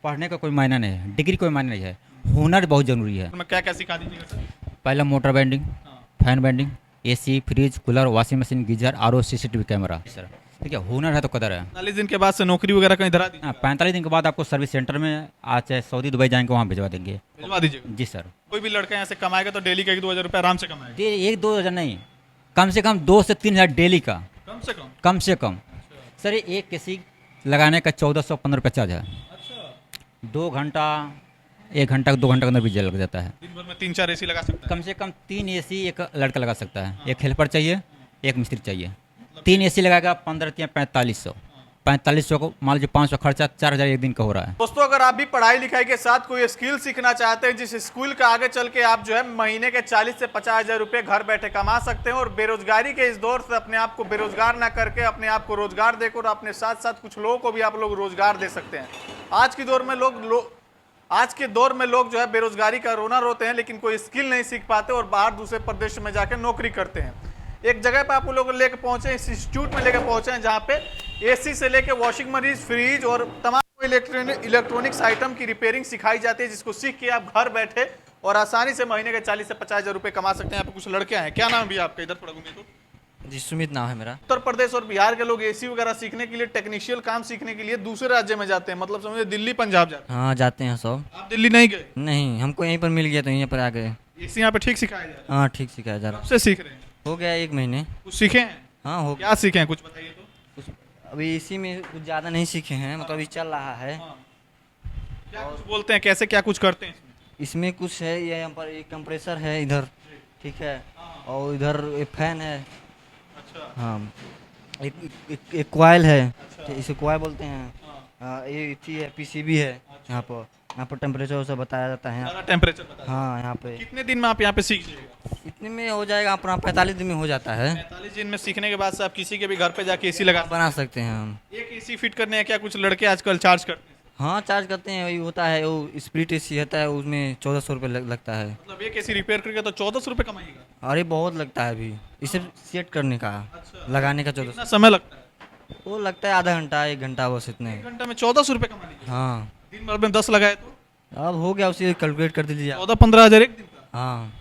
पढ़ने का कोई मायना नहीं है, डिग्री कोई मायना नहीं है, हुनर बहुत ज़रूरी है। तो मैं क्या क्या सिखा दीजिएगा सर? पहला मोटर बैंडिंग, हाँ। Fan binding, AC, fridge, cooler, washing machine, geyser, R O, CCTV camera sir. ठीक है, हुनर है तो कदर है। 40 दिन के बाद से नौकरी वगैरह कहीं धरा दीजिएगा? 45 दिन के बाद आपको सर्विस सेंटर में आज चाहे सऊदी दुबई जाएंगे वहाँ भिजवा देंगे। भिजवा दीजिएगा। जी सर। कोई भी लड़का यहाँ से कमाएगा तो डेली का 1-2 हज़ार रुपये आराम से कमाएगा। ये 1-2 हज़ार नहीं, कम से कम 2 से 3 हज़ार डेली का, कम से कम? कम से कम। सर ये एक किसी लगाने का 1415 रुपये चार्ज है। अच्छा। 2 घंटा, 1 घंटा, 2 घंटा के अंदर भी लग जाता है। दिन भर में 3-4 एसी लगा सकता है? कम से कम 3 एसी एक लड़का लगा सकता है। एक हेल्पर चाहिए, एक मिस्त्री चाहिए। 3 एसी लगाएगा 15-4500, 4500 को मान लीजिए 500 खर्चा, 4000 एक दिन का हो रहा है। दोस्तों, अगर आप भी पढ़ाई लिखाई के साथ कोई स्किल सीखना चाहते हैं जिस स्कूल का आगे चल के आप जो है महीने के 40 से 50 हज़ार रुपये घर बैठे कमा सकते हैं और बेरोजगारी के इस दौर से अपने आप को बेरोजगार ना करके अपने आप को रोजगार देकर अपने साथ साथ कुछ लोगों को भी आप लोग रोजगार दे सकते हैं। आज के दौर में आज के दौर में लोग जो है बेरोजगारी का रोना रोते हैं, लेकिन कोई स्किल नहीं सीख पाते और बाहर दूसरे प्रदेश में जाकर नौकरी करते हैं। एक जगह पे आप लोग लेके पहुंचे, इस इंस्टीट्यूट में लेके पहुंचे हैं जहाँ पे एसी से लेके वॉशिंग मशीन, फ्रिज और तमाम इलेक्ट्रॉनिक्स आइटम की रिपेयरिंग सिखाई जाती है, जिसको सीख के आप घर बैठे और आसानी से महीने के 40 से 50 हज़ार रुपये कमा सकते हैं। यहाँ पे कुछ लड़के हैं। क्या नाम है भैया आपका? इधर थोड़ा घूमिए तो। जी सुमित नाम है मेरा। उत्तर प्रदेश और बिहार के लोग एसी वगैरह सीखने के लिए, टेक्नीशियल काम सीखने के लिए दूसरे राज्य में जाते हैं, मतलब समझे दिल्ली पंजाब जाते हाँ जाते हैं सब। हैं। आप दिल्ली नहीं गए? नहीं, हमको यहीं पर मिल गया तो यहीं पर आ गए। एसी यहाँ पे ठीक सिखाया जा रहा है? हाँ ठीक सिखाया जा रहा। कब से सीख रहे हैं? हो गया 1 महीने। कुछ सीखे हैं? हाँ हो गया। क्या सीखे हैं, कुछ बताइए तो। कुछ अभी इसी में कुछ ज़्यादा नहीं सीखे हैं, मतलब अभी चल रहा है। हाँ। क्या कुछ बोलते हैं, कैसे क्या कुछ करते हैं इसमें? इसमें कुछ है, ये यहाँ पर एक कंप्रेसर है इधर, ठीक है, और इधर एक फैन है। अच्छा। हाँ एक कॉइल है, अच्छा। इसे कॉइल बोलते हैं। हाँ। हाँ ये चीज़ है, पीसीबी है। यहाँ पर टेम्परेचर सब बताया जाता है। सारा टेम्परेचर बता दीजिए। हाँ यहाँ पे कितने दिन में आप यहाँ पे सीख जाइएगा? इतने में हो जाएगा अपना, 45 दिन में हो जाता है। 45 दिन में सीखने के बाद से आप किसी के भी घर पे जाके एसी लगा बना सकते हैं हम। एक एसी फिट करने हैं क्या कुछ लड़के आजकल चार्ज करते हैं? हाँ चार्ज करते हैं, वही होता है, वो स्प्लिट एसी होता है, उसमें 1400 रुपये लगता है। मतलब एक एसी रिपेयर करके तो 1400 रुपये कमाइएगा? अरे बहुत लगता है अभी इसे सेट करने का, अच्छा। लगाने का कितना 1400। समय लगता है? वो लगता है आधा घंटा 1 घंटा बस इतने। 1 घंटा में 1400 रुपये कमा लीजिए? हाँ दिन भर में 10 लगाए तो अब हो गया, उसे कैलकुलेट कर दीजिए आप। 14-15 हज़ार एक दिन का। हाँ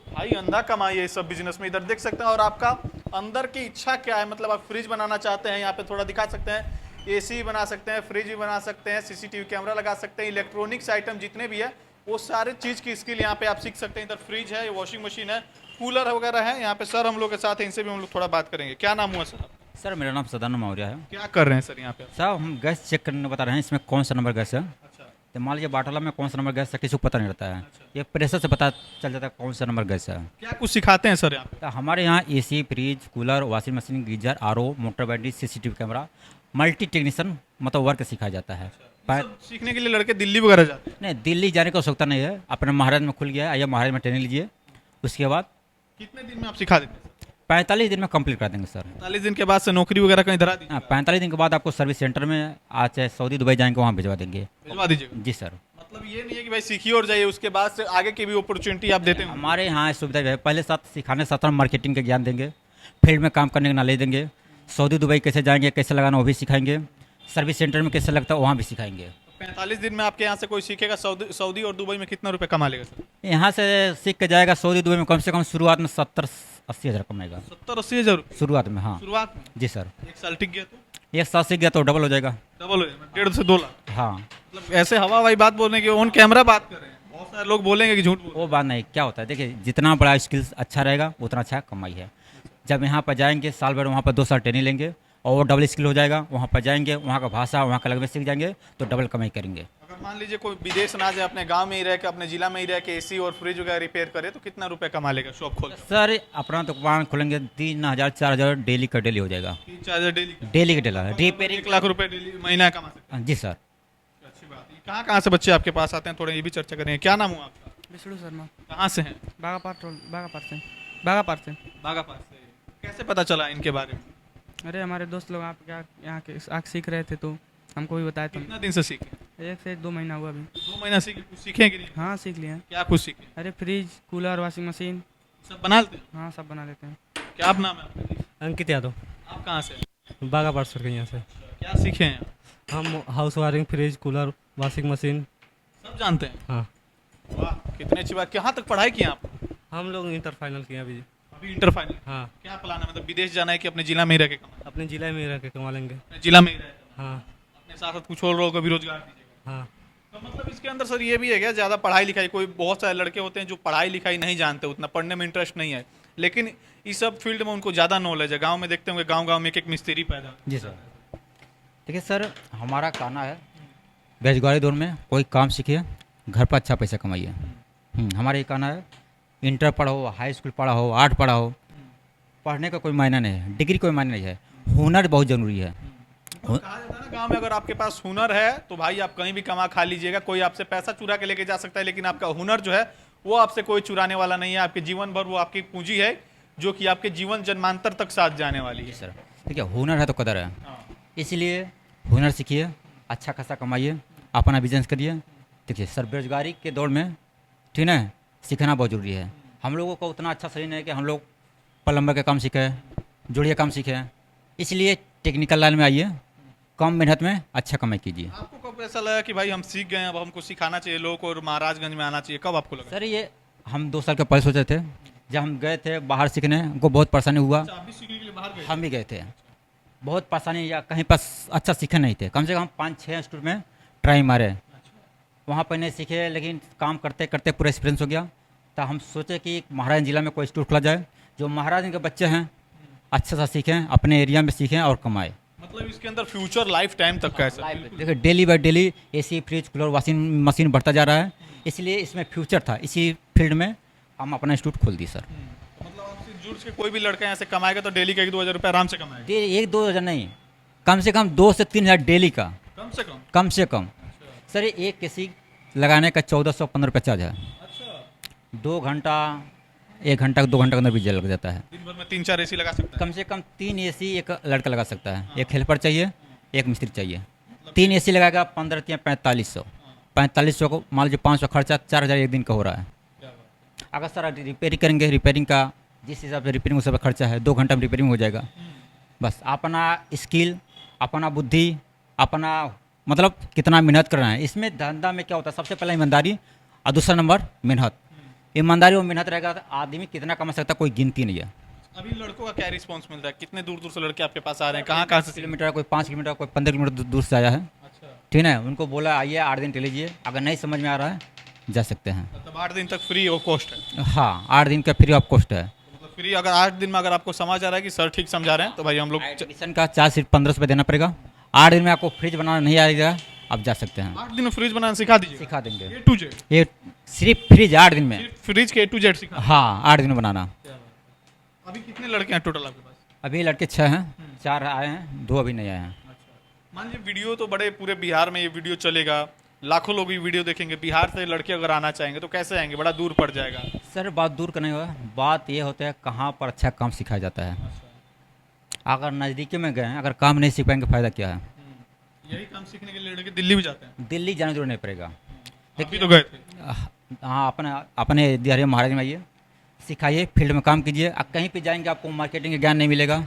भाई अंधा कमाई है इस सब बिजनेस में, इधर देख सकते हैं। और आपका अंदर की इच्छा क्या है, मतलब आप फ्रिज बनाना चाहते हैं, यहाँ पे थोड़ा दिखा सकते हैं, एसी बना सकते हैं, फ्रिज भी बना सकते हैं, सीसीटीवी कैमरा लगा सकते हैं, इलेक्ट्रॉनिक्स आइटम जितने भी है वो सारे चीज़ की स्किल यहाँ पे आप सीख सकते हैं। इधर फ्रिज है, वॉशिंग मशीन है, कूलर वगैरह है। यहाँ पे सर हम लोग के साथ हैं, इनसे भी हम लोग थोड़ा बात करेंगे। क्या नाम हुआ सर? सर मेरा नाम सदानंद मौर्य है। क्या कर रहे हैं सर यहाँ पे? साहब हम गैस चेक करने बता रहे हैं, इसमें कौन सा नंबर गैस है। अच्छा। तो मान लीजिए बाटला में कौन सा नंबर गैस है किसी को पता नहीं रहता है, ये प्रेशर से पता चल जाता है कौन सा नंबर गैस है। क्या कुछ सिखाते हैं सर यहाँ पे? तो हमारे यहाँ AC, fridge, cooler, washing machine, geyser, RO, motor bandy, CCTV camera, multi technician मतलब वर्क सिखाया जाता है। सब सीखने के लिए लड़के दिल्ली वगैरह जाते हैं? नहीं, दिल्ली जाने की आवश्यकता नहीं है, अपने महाराज में खुल गया है, आइए महाराज में ट्रेनिंग लीजिए, उसके बाद कितने दिन में आप सिखा देते हैं? 45 दिन में कंप्लीट कर देंगे सर। 45 दिन के बाद से नौकरी वगैरह कहीं धरा दीजिए? 45 दिन के बाद आपको सर्विस सेंटर में आज चाहे सऊदी दुबई जाएंगे वहाँ भिजवा देंगे। भिजवा दीजिएगा? जी सर। मतलब ये नहीं है कि भाई सीखिए और जाइए, उसके बाद से आगे की भी अपॉर्चुनिटी आप देते हैं? हमारे यहाँ सुविधा है, पहले साथ सिखाने साथ हम मार्केटिंग का ज्ञान देंगे, फील्ड में काम करने का नॉलेज देंगे, सऊदी दुबई कैसे जाएंगे, कैसे लगाना वो भी सिखाएंगे, सर्विस सेंटर में कैसे लगता है वहाँ भी सिखाएंगे। 45 दिन में आपके यहाँ से कोई सीखेगा सऊदी और दुबई में कितना रुपए कमा लेगा सर? यहाँ से सीख के जाएगा सऊदी दुबई में कम से कम शुरुआत में 70-80 हज़ार कमाएगा। 70-80 हज़ार रुपये शुरुआत में, हाँ शुरुआत में? जी सर। 1 साल टिक गया तो एक साल सीख गया तो डबल हो जाएगा। डबल हो जाएगा, 1.5 से 2 लाख। हाँ मतलब ऐसे हवा हवाई बात बोलने की, ऑन कैमरा बात कर रहे हैं, बहुत सारे लोग बोलेंगे कि झूठ बोल रहे वो बात नहीं, क्या होता है देखिए, जितना बड़ा स्किल्स अच्छा रहेगा उतना अच्छा कमाई है। जब यहाँ पर जाएंगे साल भर वहाँ पर 2 साल ट्रेनिंग लेंगे और वो डबल स्किल हो जाएगा, वहाँ पर जाएंगे वहाँ का भाषा वहाँ का लैंग्वेज सीख जाएंगे तो डबल कमाई करेंगे। हैं। अगर मान लीजिए कोई विदेश ना जाए, अपने गांव में ही रह के, अपने जिला में ही रह के एसी और फ्रिज वगैरह रिपेयर करे तो कितना रुपए कमा लेगा शॉप खोल के? सर अपना दुकान खोलेंगे 3,000-4,000 डेली का डेली हो जाएगा। 3-4 हज़ार डेली का? डेली का डेला रिपेयरिंग। 1 लाख रुपए डेली महीना कमा सकते हैं? जी सर। अच्छी बात है। कहाँ कहाँ से बच्चे आपके पास आते हैं, थोड़ा ये भी चर्चा करेंगे। क्या नाम हुआ आपका? विष्णु शर्मा। कहाँ से हैं? बागापार से। बागापात से। कैसे पता चला इनके बारे में? अरे हमारे दोस्त लोग आप क्या यहाँ के आके सीख रहे थे तो हमको भी बताया तुम। कितना दिन से सीखे? 1 से 2 महीना हुआ अभी। 2 महीना सीखे, कुछ सीखे कि नहीं? हाँ सीख लिए हैं। क्या कुछ सीखे? अरे फ्रिज, कूलर, वॉशिंग मशीन सब बना लेते हैं? हाँ सब बना लेते हैं। क्या आप नाम है आपका? अंकित यादव, आप कहाँ से? बागा पार्सर के यहाँ से। क्या सीखे हैं आप? हम house wiring, fridge, cooler, washing machine. सब जानते हैं? हाँ, वाह, कितनी अच्छी बात। कहाँ तक पढ़ाई की आप? हम लोग इंटर फाइनल किए अभी। अभी इंटर फाइनल। हाँ, क्या प्लान है, मतलब विदेश जाना है कि अपने जिला में ही रह के कमाना? अपने जिला में ही रह के कमा लेंगे। अपने जिला में ही रह के कमाना। हाँ अपने साथ साथ कुछ और लोगों को भी रोजगार दीजिएगा। हाँ। तो मतलब इसके अंदर सर ये भी है क्या, ज़्यादा पढ़ाई लिखाई, कोई बहुत सारे लड़के होते हैं जो पढ़ाई लिखाई नहीं जानते, उतना पढ़ने में इंटरेस्ट नहीं है, लेकिन इस सब फील्ड में उनको ज़्यादा नॉलेज है। गांव में देखते होंगे, गांव में एक मिस्त्री पैदा। जी सर। देखिए सर, हमारा कहना है बेरोजगारी दौर में कोई काम सीखिए, घर पर अच्छा पैसा कमाइए। हमारा ये कहना है, इंटर पढ़ा हो, हाई स्कूल पढ़ा हो, आर्ट पढ़ा हो, पढ़ने का कोई मायना नहीं है, डिग्री कोई मायना नहीं है, हुनर बहुत ज़रूरी है। कहा जाता है ना गांव में, अगर आपके पास हुनर है तो भाई आप कहीं भी कमा खा लीजिएगा, कोई आपसे पैसा चुरा के लेके जा सकता है, लेकिन आपका हुनर जो है वो आपसे कोई चुराने वाला नहीं है। आपके जीवन भर वो आपकी पूंजी है, जो कि आपके जीवन जन्मांतर तक साथ जाने वाली है। सर देखिए, हुनर है तो कदर है, इसलिए हुनर सीखिए, अच्छा खासा कमाइए, अपना बिजनेस करिए। देखिए सर, बेरोजगारी के दौर में ठीक है, सीखना बहुत ज़रूरी है। हम लोगों को उतना अच्छा सही नहीं है कि हम लोग प्लम्बर का काम सीखें, जोड़िया काम सीखें, इसलिए टेक्निकल लाइन में आइए, कम मेहनत में अच्छा कमाई कीजिए। आपको कब ऐसा लगा कि भाई हम सीख गए, अब हमको सिखाना चाहिए लोगों को और महाराजगंज में आना चाहिए, कब आपको लगा? सर ये हम 2 साल के पहले सोचे थे, जब हम गए थे बाहर सीखने, हमको बहुत परेशानी हुआ। अच्छा, आप भी सीखने के लिए बाहर गए? हम भी गए थे, बहुत परेशानी, या कहीं पर अच्छा सीखे नहीं थे, कम से कम 5-6 इंस्टीट्यूट में ट्राई मारे, वहाँ पर नहीं सीखे, लेकिन काम करते करते पूरा एक्सपीरियंस हो गया। तो हम सोचे कि महाराज जिला में कोई इंस्टीट्यूट खोला जाए, जो महाराज के बच्चे हैं अच्छा सा सीखें, अपने एरिया में सीखें और कमाएं। मतलब इसके अंदर फ्यूचर लाइफ टाइम तक का है सर? देखिए daily by daily AC, fridge, cooler, washing machine बढ़ता जा रहा है, इसलिए इसमें फ्यूचर था, इसी फील्ड में हम अपना इंस्टीट्यूट खोल दिए सर। मतलब आपसे जुड़ के कोई भी लड़का यहाँ से कमाएगा तो डेली का 1-2 हज़ार रुपये आराम से कमाएगा? 1-2 हज़ार नहीं, कम से कम 2 से 3 हज़ार डेली का, कम से कम? कम से कम। सर एक एसी लगाने का 1415 रुपये चार्ज है। अच्छा, 2 घंटा, 1 घंटा, 2 घंटा के अंदर बिजली लग जाता है। दिन भर में 3-4 एसी लगा सकता है? कम से कम 3 एसी एक लड़का लगा सकता है, एक हेल्पर चाहिए, एक मिस्त्री चाहिए। 3 एसी लगाएगा 15 या 4500, 4500 को मान लीजिए 500 खर्चा, 4000 एक दिन का हो रहा है। अगर सर रिपेयरिंग करेंगे, रिपेयरिंग का जिस हिसाब से रिपेयरिंग उस सब खर्चा है, 2 घंटा में रिपेयरिंग हो जाएगा। बस अपना स्किल, अपना बुद्धि, अपना मतलब कितना मेहनत करना है। इसमें धंधा में क्या होता है, सबसे पहला ईमानदारी और दूसरा नंबर मेहनत। ईमानदारी और मेहनत रहेगा तो आदमी कितना कमा सकता है, कोई गिनती नहीं है। अभी लड़कों का क्या रिस्पांस मिलता है? कितने दूर दूर से लड़के आपके पास आ रहे हैं? कहाँ से? किलोमीटर, कोई 5 किलोमीटर, कोई 15 किलोमीटर दूर से आया है। अच्छा, ठीक है, उनको बोला आइए 8 दिन के लीजिए, अगर नहीं समझ में आ रहा है जा सकते हैं। मतलब 8 दिन तक फ्री ऑफ कॉस्ट है? हाँ, 8 दिन का फ्री ऑफ कॉस्ट है। मतलब फ्री, अगर 8 दिन में अगर आपको समझ आ रहा है कि सर ठीक समझा रहे हैं तो भाई हम लोग एडमिशन का चार्ज सिर्फ 1500 रुपये देना पड़ेगा। 8 दिन में आपको फ्रिज बनाना नहीं आएगा, आप जा सकते हैं। 8 दिन में फ्रिज बनाना सिखा दीजिए? सिखा देंगे, A to Z? ये सिर्फ फ्रिज 8 दिन में। सिर्फ फ्रिज के A to Z सिखा? हाँ, 8 दिन में बनाना। अभी कितने लड़के हैं टोटल आपके पास? अभी लड़के 6 हैं, 4 आए हैं, 2 अभी नहीं आए हैं। मान लीजिए वीडियो तो बड़े पूरे बिहार में ये वीडियो चलेगा, लाखों लोग ये वीडियो देखेंगे, बिहार से लड़के अगर आना चाहेंगे तो कैसे आएंगे? बड़ा दूर पड़ जाएगा। सर बात दूर का नहीं होगा, बात ये होता है कहाँ पर अच्छा काम सिखाया जाता है। अगर नज़दीकी में गए, अगर काम नहीं सीख पाएंगे फ़ायदा क्या है। यही काम सीखने के लिए लड़के दिल्ली भी जाते हैं? दिल्ली जाने जरूर नहीं पड़ेगा। अभी तो गए थे? हाँ, अपने दिहाड़ी महाराज में आइए, सिखाइए, फील्ड में काम कीजिए। आप कहीं पे जाएंगे आपको मार्केटिंग का ज्ञान नहीं मिलेगा,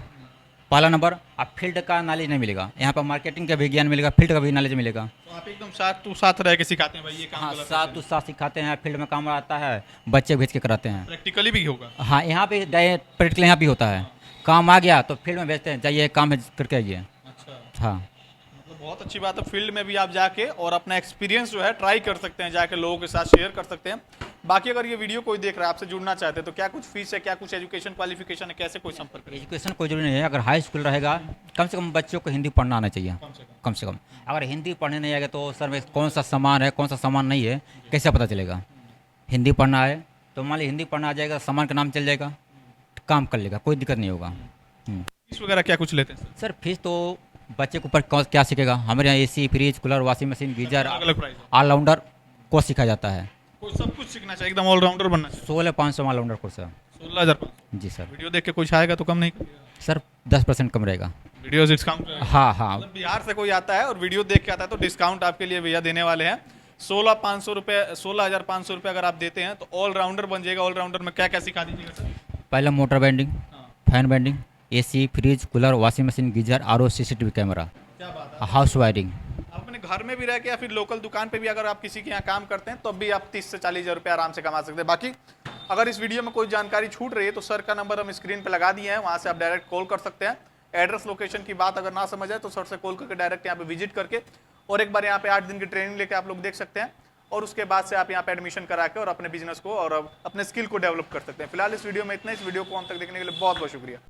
पहला नंबर। आप फील्ड का नॉलेज नहीं मिलेगा, यहाँ पर मार्केटिंग का भी ज्ञान मिलेगा, फील्ड का भी नॉलेज मिलेगा। तो आप एकदम साथ रह के सिखाते हैं भाई ये काम? हाँ, गलत है। साथ तो साथ सिखाते हैं, फील्ड में काम आता है, बच्चे भेज के कराते हैं। प्रैक्टिकली भी होगा? हाँ, यहाँ पे प्रैक्टिकल यहाँ भी होता है, काम आ गया तो फील्ड में भेजते हैं, जाइए काम करके आइए। अच्छा, हाँ, मतलब बहुत अच्छी बात है। फील्ड में भी आप जाके और अपना एक्सपीरियंस जो है ट्राई कर सकते हैं, जाके लोगों के साथ शेयर कर सकते हैं। बाकी अगर ये वीडियो कोई देख रहा है, आपसे जुड़ना चाहते हैं तो क्या कुछ फीस है, क्या कुछ एजुकेशन क्वालिफिकेशन है, कैसे कोई संपर्क करें? एजुकेशन कोई जरूरी नहीं है, अगर हाई स्कूल रहेगा, कम से कम बच्चों को हिंदी पढ़ना आना चाहिए, कम से कम। अगर हिंदी पढ़ने नहीं आएगा तो सर में कौन सा सामान है, कौन सा सामान नहीं है, कैसे पता चलेगा? हिंदी पढ़ना है तो मान लीजिए हिंदी पढ़ना आ जाएगा, सामान का नाम चल जाएगा, काम कर लेगा, कोई दिक्कत नहीं होगा। फीस वगैरह क्या कुछ लेते हैं? सर फीस तो बच्चे के ऊपर क्या सीखेगा, हमारे यहाँ AC, fridge, cooler, washing machine, geyser, अलग अलग प्राइस है? ऑलराउंडर कोर्स सिखाया जाता है। कोई सब कुछ सीखना चाहिए, एकदम ऑलराउंडर बनना चाहिए? 16,500 ऑलराउंडर कोर्स है। 16,500? जी सर। वीडियो देख के कुछ आएगा तो कम नहीं करेगा? सर 10% कम रहेगा। Video discount? हाँ हाँ, मतलब बिहार से कोई आता है और वीडियो देख के आता है तो डिस्काउंट आपके लिए भैया देने वाले हैं। 16,500 रुपये, 16,500 रुपये अगर आप देते हैं तो ऑलराउंडर बन जाएगा। ऑलराउंडर में क्या क्या सिखा दीजिएगा सर? पहला motor binding, fan binding, AC, fridge, cooler, washing machine, geyser, RO, CCTV camera, क्या बात है, हाउस वायरिंग। आपने अपने घर में भी रह के या फिर लोकल दुकान पे भी अगर आप किसी के यहाँ काम करते हैं तो भी आप 30 से 40 हज़ार रुपये आराम से कमा सकते हैं। बाकी अगर इस वीडियो में कोई जानकारी छूट रही है तो सर का नंबर हम स्क्रीन पे लगा दिए हैं, वहाँ से आप डायरेक्ट कॉल कर सकते हैं। एड्रेस लोकेशन की बात अगर ना समझ आए तो सर से कॉल करके डायरेक्ट यहाँ पे विजिट करके और एक बार यहाँ पे 8 दिन की ट्रेनिंग लेके आप लोग देख सकते हैं और उसके बाद से आप यहाँ पे एडमिशन करा के और अपने बिजनेस को और अपने स्किल को डेवलप कर सकते हैं। फिलहाल इस वीडियो में इतना। इस वीडियो को अंत तक देखने के लिए बहुत बहुत शुक्रिया।